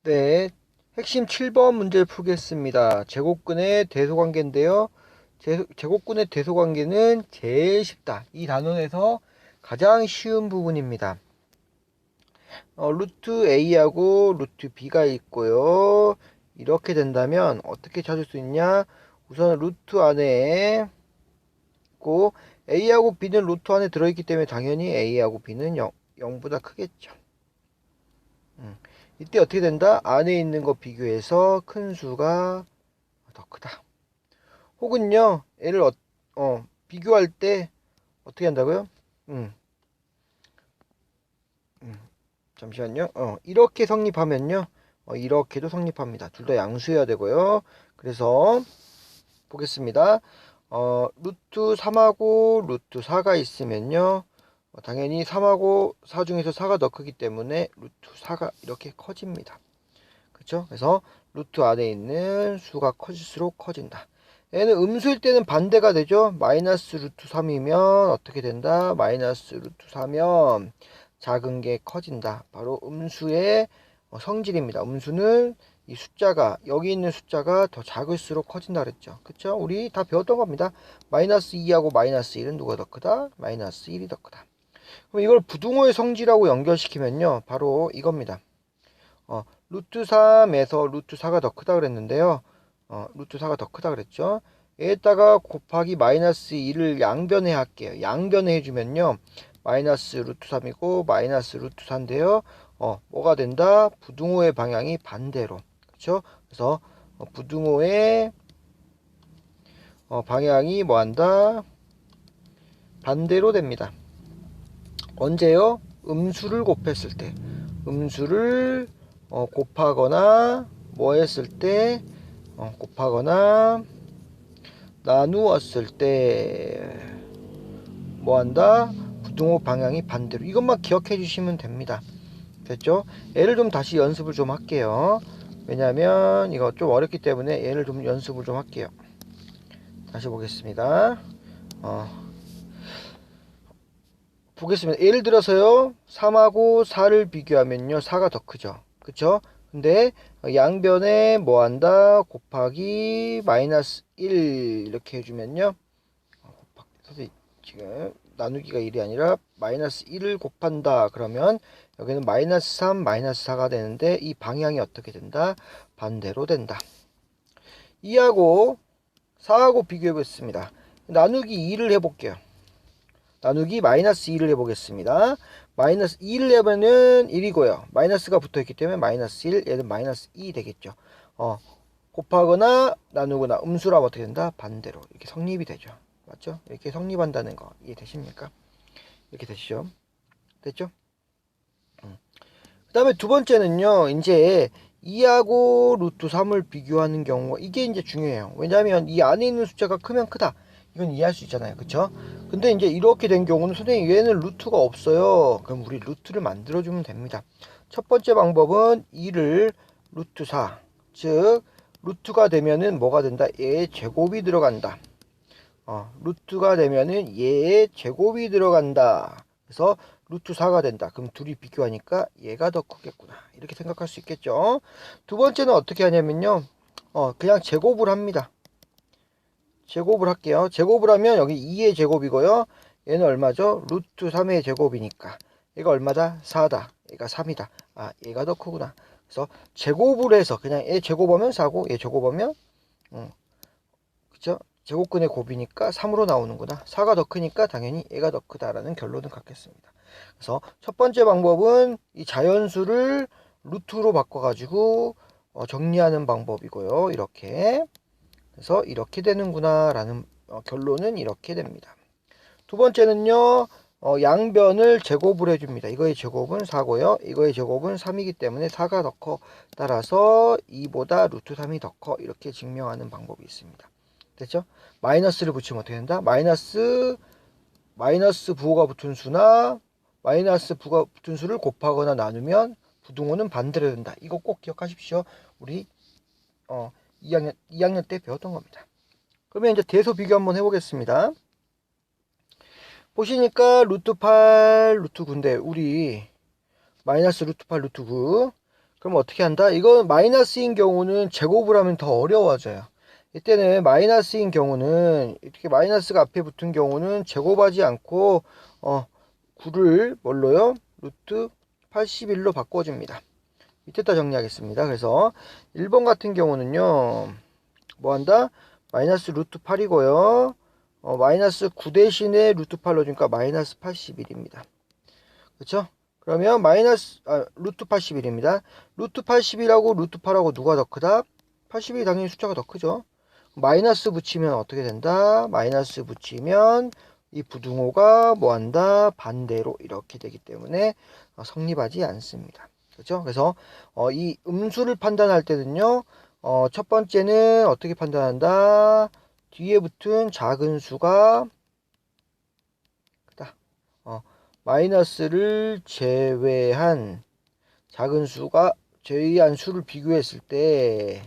네, 핵심 7번 문제를 풀겠습니다. 제곱근의 대소관계인데요. 제곱근의 대소관계는 제일 쉽다. 이 단원에서 가장 쉬운 부분입니다. 루트 A하고 루트 B가 있고요. 이렇게 된다면 어떻게 찾을 수 있냐? 우선 루트 안에 있고 A하고 B는 루트 안에 들어있기 때문에 당연히 A하고 B는 0보다 크겠죠. 이때 어떻게 된다? 안에 있는 거 비교해서 큰 수가 더 크다. 혹은요, 얘를 비교할 때 어떻게 한다고요? 음, 음, 잠시만요. 이렇게 성립하면요, 이렇게도 성립합니다. 둘 다 양수여야 되고요. 그래서 보겠습니다. 루트 3하고 루트 4가 있으면요, 당연히 3하고 4 중에서 4가 더 크기 때문에 루트 4가 이렇게 커집니다. 그렇죠? 그래서 루트 안에 있는 수가 커질수록 커진다. 얘는 음수일 때는 반대가 되죠. 마이너스 루트 3이면 어떻게 된다? 마이너스 루트 4면 작은 게 커진다. 바로 음수의 성질입니다. 음수는 이 숫자가 여기 있는 숫자가 더 작을수록 커진다 그랬죠. 그쵸? 우리 다 배웠던 겁니다. 마이너스 2하고 마이너스 1은 누가 더 크다? 마이너스 1이 더 크다. 그럼 이걸 부등호의 성질하고 연결시키면요. 바로 이겁니다. 루트 3에서 루트 4가 더 크다 그랬는데요. 루트 4가 더 크다 그랬죠. 여기다가 곱하기 마이너스 2를 양변에 할게요. 양변에 해주면요. 마이너스 루트 3이고 마이너스 루트 4인데요. 뭐가 된다? 부등호의 방향이 반대로. 그렇죠? 그래서 부등호의 방향이 뭐한다? 반대로 됩니다. 언제요? 음수를 곱했을 때. 음수를 곱하거나 뭐 했을 때 곱하거나 나누었을 때 뭐한다? 부등호 방향이 반대로. 이것만 기억해 주시면 됩니다. 됐죠? 얘를 좀 다시 연습을 좀 할게요. 왜냐면 이거 좀 어렵기 때문에 얘를 좀 연습을 좀 할게요. 다시 보겠습니다. 보겠습니다. 예를 들어서요. 3하고 4를 비교하면요. 4가 더 크죠. 그쵸? 근데 양변에 뭐 한다? 곱하기 마이너스 1 이렇게 해주면요. 선생님 지금 나누기가 1이 아니라 마이너스 1을 곱한다. 그러면 여기는 마이너스 3, 마이너스 4가 되는데 이 방향이 어떻게 된다? 반대로 된다. 2하고 4하고 비교해 보겠습니다. 나누기 2를 해볼게요. 나누기 마이너스 2를 해보겠습니다. 마이너스 2를 해보면 1이고요. 마이너스가 붙어있기 때문에 마이너스 1, 얘는 마이너스 2 되겠죠. 곱하거나 나누거나 음수라면 어떻게 된다? 반대로 이렇게 성립이 되죠. 맞죠? 이렇게 성립한다는 거 이해되십니까? 이렇게 되시죠? 됐죠? 그 다음에 두 번째는요. 이제 2하고 루트 3을 비교하는 경우 이게 이제 중요해요. 왜냐하면 이 안에 있는 숫자가 크면 크다. 이건 이해할 수 있잖아요. 그쵸? 근데 이제 이렇게 된 경우는 선생님 얘는 루트가 없어요. 그럼 우리 루트를 만들어주면 됩니다. 첫 번째 방법은 2를 루트 4, 즉 루트가 되면은 뭐가 된다? 얘의 제곱이 들어간다. 루트가 되면은 얘의 제곱이 들어간다. 그래서 루트 4가 된다. 그럼 둘이 비교하니까 얘가 더 크겠구나. 이렇게 생각할 수 있겠죠. 두 번째는 어떻게 하냐면요. 그냥 제곱을 합니다. 제곱을 할게요. 제곱을 하면 여기 2의 제곱이고요. 얘는 얼마죠? 루트 3의 제곱이니까. 얘가 얼마다? 4다. 얘가 3이다. 아, 얘가 더 크구나. 그래서 제곱을 해서 그냥 얘 제곱하면 4고 얘 제곱하면 그쵸? 제곱근의 곱이니까 3으로 나오는구나. 4가 더 크니까 당연히 얘가 더 크다라는 결론을 갖겠습니다. 그래서 첫 번째 방법은 이 자연수를 루트로 바꿔가지고 정리하는 방법이고요. 이렇게. 그래서 이렇게 되는구나 라는 결론은 이렇게 됩니다. 두 번째는요. 양변을 제곱을 해줍니다. 이거의 제곱은 4고요. 이거의 제곱은 3이기 때문에 4가 더 커. 따라서 2보다 루트 3이 더 커. 이렇게 증명하는 방법이 있습니다. 됐죠? 마이너스를 붙이면 어떻게 된다? 마이너스 부호가 붙은 수나 마이너스 부호가 붙은 수를 곱하거나 나누면 부등호는 반대로 된다. 이거 꼭 기억하십시오. 우리 2학년 때 배웠던 겁니다. 그러면 이제 대소 비교 한번 해보겠습니다. 보시니까 루트 8, 루트 9인데 우리 마이너스 루트 8, 루트 9 그럼 어떻게 한다? 이건 마이너스인 경우는 제곱을 하면 더 어려워져요. 이때는 마이너스인 경우는 이렇게 마이너스가 앞에 붙은 경우는 제곱하지 않고 9를 뭘로요? 루트 81로 바꿔줍니다. 이때다 정리하겠습니다. 그래서 1번 같은 경우는요. 뭐 한다? 마이너스 루트 8이고요. 마이너스 9 대신에 루트 8로 주니까 마이너스 81입니다. 그쵸? 그러면 루트 81입니다. 루트 81하고 루트 8하고 누가 더 크다? 81이 당연히 숫자가 더 크죠. 마이너스 붙이면 어떻게 된다? 마이너스 붙이면 이 부등호가 뭐한다? 반대로 이렇게 되기 때문에 성립하지 않습니다. 그렇죠? 그래서 이 음수를 판단할 때는요. 첫 번째는 어떻게 판단한다? 뒤에 붙은 작은 수가 크다. 마이너스를 제외한 작은 수가 제외한 수를 비교했을 때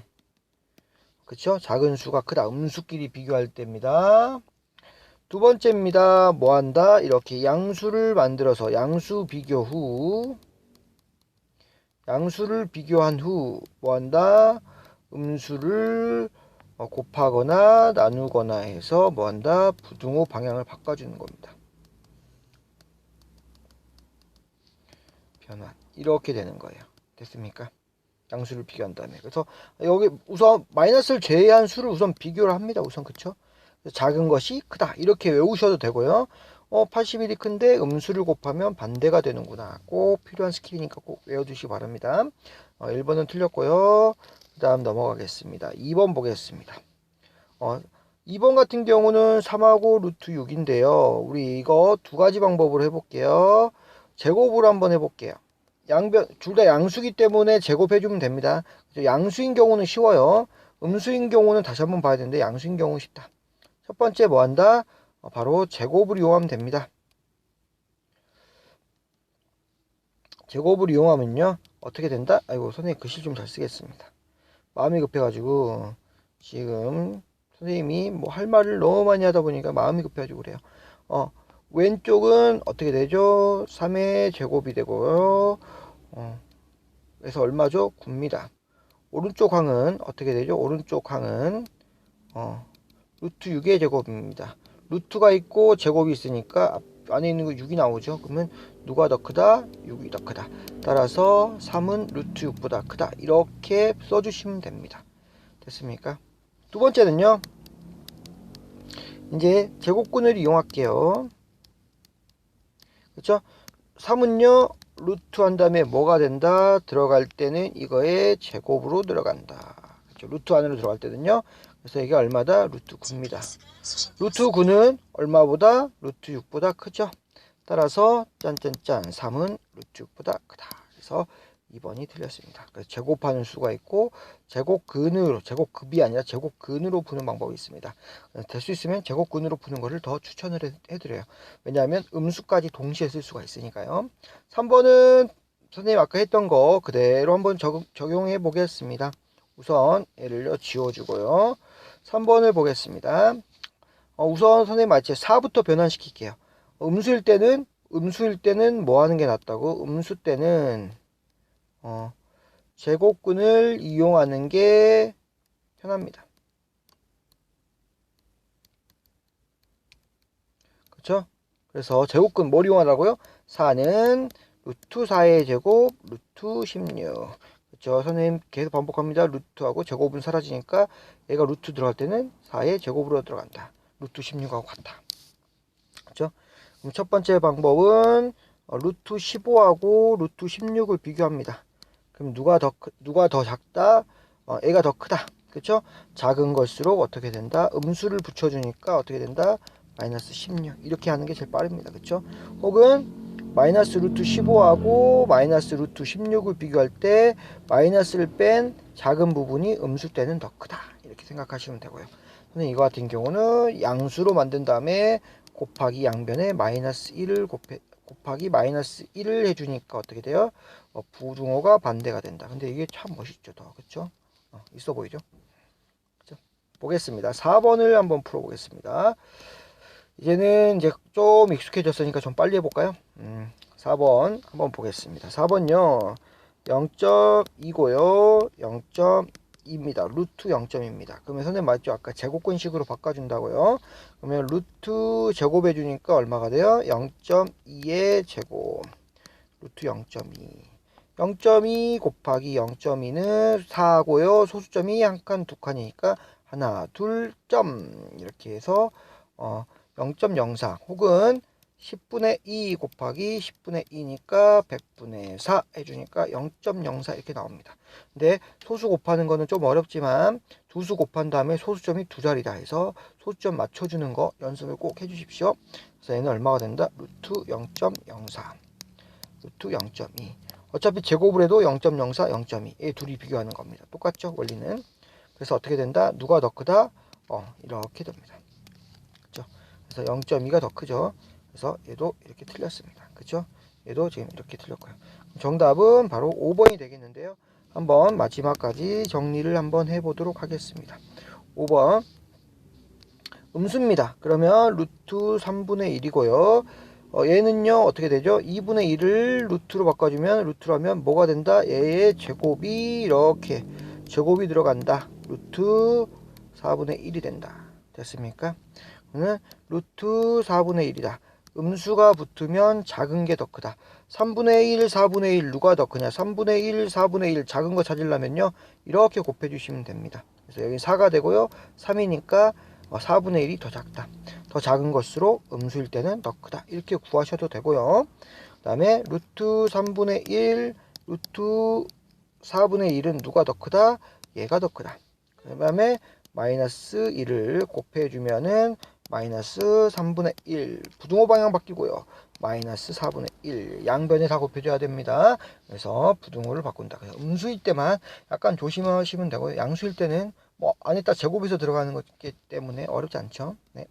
그쵸? 작은 수가 크다. 음수끼리 비교할 때입니다. 두 번째입니다. 뭐 한다? 이렇게 양수를 만들어서 양수를 비교한 후 뭐 한다? 음수를 곱하거나 나누거나 해서 뭐 한다? 부등호 방향을 바꿔주는 겁니다. 변환. 이렇게 되는 거예요. 됐습니까? 양수를 비교한 다음에. 그래서 여기 우선 마이너스를 제외한 수를 우선 비교를 합니다. 우선 그쵸? 작은 것이 크다. 이렇게 외우셔도 되고요. 81이 큰데 음수를 곱하면 반대가 되는구나. 꼭 필요한 스킬이니까 꼭 외워두시기 바랍니다. 1번은 틀렸고요. 그 다음 넘어가겠습니다. 2번 보겠습니다. 2번 같은 경우는 3하고 루트 6인데요. 우리 이거 두 가지 방법으로 해볼게요. 제곱으로 한번 해볼게요. 둘 다 양수기 때문에 제곱해주면 됩니다. 양수인 경우는 쉬워요. 음수인 경우는 다시 한번 봐야 되는데 양수인 경우는 쉽다. 첫 번째 뭐 한다? 바로 제곱을 이용하면 됩니다. 제곱을 이용하면요. 어떻게 된다? 아이고 선생님 글씨 좀 잘 쓰겠습니다. 마음이 급해가지고 지금 선생님이 뭐 할 말을 너무 많이 하다 보니까 마음이 급해가지고 그래요. 왼쪽은 어떻게 되죠? 3의 제곱이 되고요. 그래서 얼마죠? 9입니다. 오른쪽 항은 어떻게 되죠? 오른쪽 항은 루트 6의 제곱입니다. 루트가 있고 제곱이 있으니까 안에 있는 거 6이 나오죠. 그러면 누가 더 크다? 6이 더 크다. 따라서 3은 루트 6보다 크다. 이렇게 써주시면 됩니다. 됐습니까? 두 번째는요. 이제 제곱근을 이용할게요. 그렇죠? 3은요. 루트 한 다음에 뭐가 된다? 들어갈 때는 이거의 제곱으로 들어간다. 그렇죠? 루트 안으로 들어갈 때는요. 그래서 이게 얼마다? 루트 9입니다. 루트 9는 얼마보다? 루트 6보다 크죠? 따라서 짠짠짠 3은 루트 6보다 크다. 그래서 2번이 틀렸습니다. 그래서 제곱하는 수가 있고 제곱급이 아니라 제곱근으로 푸는 방법이 있습니다. 될 수 있으면 제곱근으로 푸는 것을 더 추천을 해드려요. 왜냐하면 음수까지 동시에 쓸 수가 있으니까요. 3번은 선생님 아까 했던 거 그대로 한번 적용해 보겠습니다. 우선 얘를 지워주고요. 3번을 보겠습니다. 우선 선생님 마치 4부터 변환시킬게요. 음수일 때는 뭐 하는 게 낫다고? 음수 때는 제곱근을 이용하는 게 편합니다. 그렇죠? 그래서 제곱근 뭘 이용하라고요? 4는 루트 4의 제곱 루트 16. 그렇죠? 선생님 계속 반복합니다. 루트하고 제곱은 사라지니까 얘가 루트 들어갈 때는 4의 제곱으로 들어간다. 루트 16하고 같다. 그렇죠? 그럼 첫 번째 방법은 루트 15하고 루트 16을 비교합니다. 그럼 누가 더 작다? 얘가 더 크다. 그쵸? 작은 걸수록 어떻게 된다? 음수를 붙여주니까 어떻게 된다? 마이너스 16. 이렇게 하는 게 제일 빠릅니다. 그쵸? 혹은 마이너스 루트 15하고 마이너스 루트 16을 비교할 때 마이너스를 뺀 작은 부분이 음수 때는 더 크다. 이렇게 생각하시면 되고요. 선생님 이거 같은 경우는 양수로 만든 다음에 곱하기 양변에 마이너스 1을 곱하기 마이너스 1을 해주니까 어떻게 돼요? 부등호가 반대가 된다. 근데 이게 참 멋있죠. 더. 그쵸? 있어 보이죠? 그쵸? 보겠습니다. 4번을 한번 풀어보겠습니다. 이제는 이제 좀 익숙해졌으니까 좀 빨리 해볼까요? 4번 한번 보겠습니다. 4번요. 0.2고요. 0.2입니다. 루트 0.2입니다. 그러면 선생님 맞죠? 아까 제곱근식으로 바꿔준다고요. 그러면 루트 제곱해주니까 얼마가 돼요? 0.2의 제곱. 루트 0.2. 0.2 곱하기 0.2는 4고요. 소수점이 한 칸, 두 칸이니까 하나, 둘, 점. 이렇게 해서 0.04 혹은 10분의 2 곱하기 10분의 2니까 100분의 4 해주니까 0.04 이렇게 나옵니다. 근데 소수 곱하는 거는 좀 어렵지만 두수 곱한 다음에 소수점이 두 자리다 해서 소수점 맞춰주는 거 연습을 꼭 해주십시오. 그래서 얘는 얼마가 된다? 루트 0.04 루트 0.2 어차피 제곱을 해도 0.04, 0.2 이 둘이 비교하는 겁니다. 똑같죠? 원리는. 그래서 어떻게 된다? 누가 더 크다? 이렇게 됩니다. 그렇죠? 그래서 0.2가 더 크죠? 그래서 얘도 이렇게 틀렸습니다. 그렇죠? 얘도 지금 이렇게 틀렸고요. 정답은 바로 5번이 되겠는데요. 한번 마지막까지 정리를 한번 해보도록 하겠습니다. 5번 음수입니다. 그러면 루트 3분의 1이고요. 얘는요 어떻게 되죠? 2분의 1을 루트로 바꿔주면 루트로 하면 뭐가 된다? 얘의 제곱이 이렇게 제곱이 들어간다. 루트 4분의 1이 된다. 됐습니까? 그러면 루트 4분의 1이다. 음수가 붙으면 작은 게 더 크다. 3분의 1, 4분의 1 누가 더 크냐? 3분의 1, 4분의 1 작은 거 찾으려면요. 이렇게 곱해주시면 됩니다. 그래서 여기 4가 되고요. 3이니까 4분의 1이 더 작다. 더 작은 것으로 음수일 때는 더 크다. 이렇게 구하셔도 되고요. 그 다음에 루트 3분의 1, 루트 4분의 1은 누가 더 크다? 얘가 더 크다. 그 다음에 마이너스 1을 곱해주면은 마이너스 3분의 1 부등호 방향 바뀌고요. 마이너스 4분의 1 양변에 다 곱해줘야 됩니다. 그래서 부등호를 바꾼다. 그래서 음수일 때만 약간 조심하시면 되고요. 양수일 때는 뭐 안에다 제곱해서 들어가는 거기 때문에 어렵지 않죠. 네.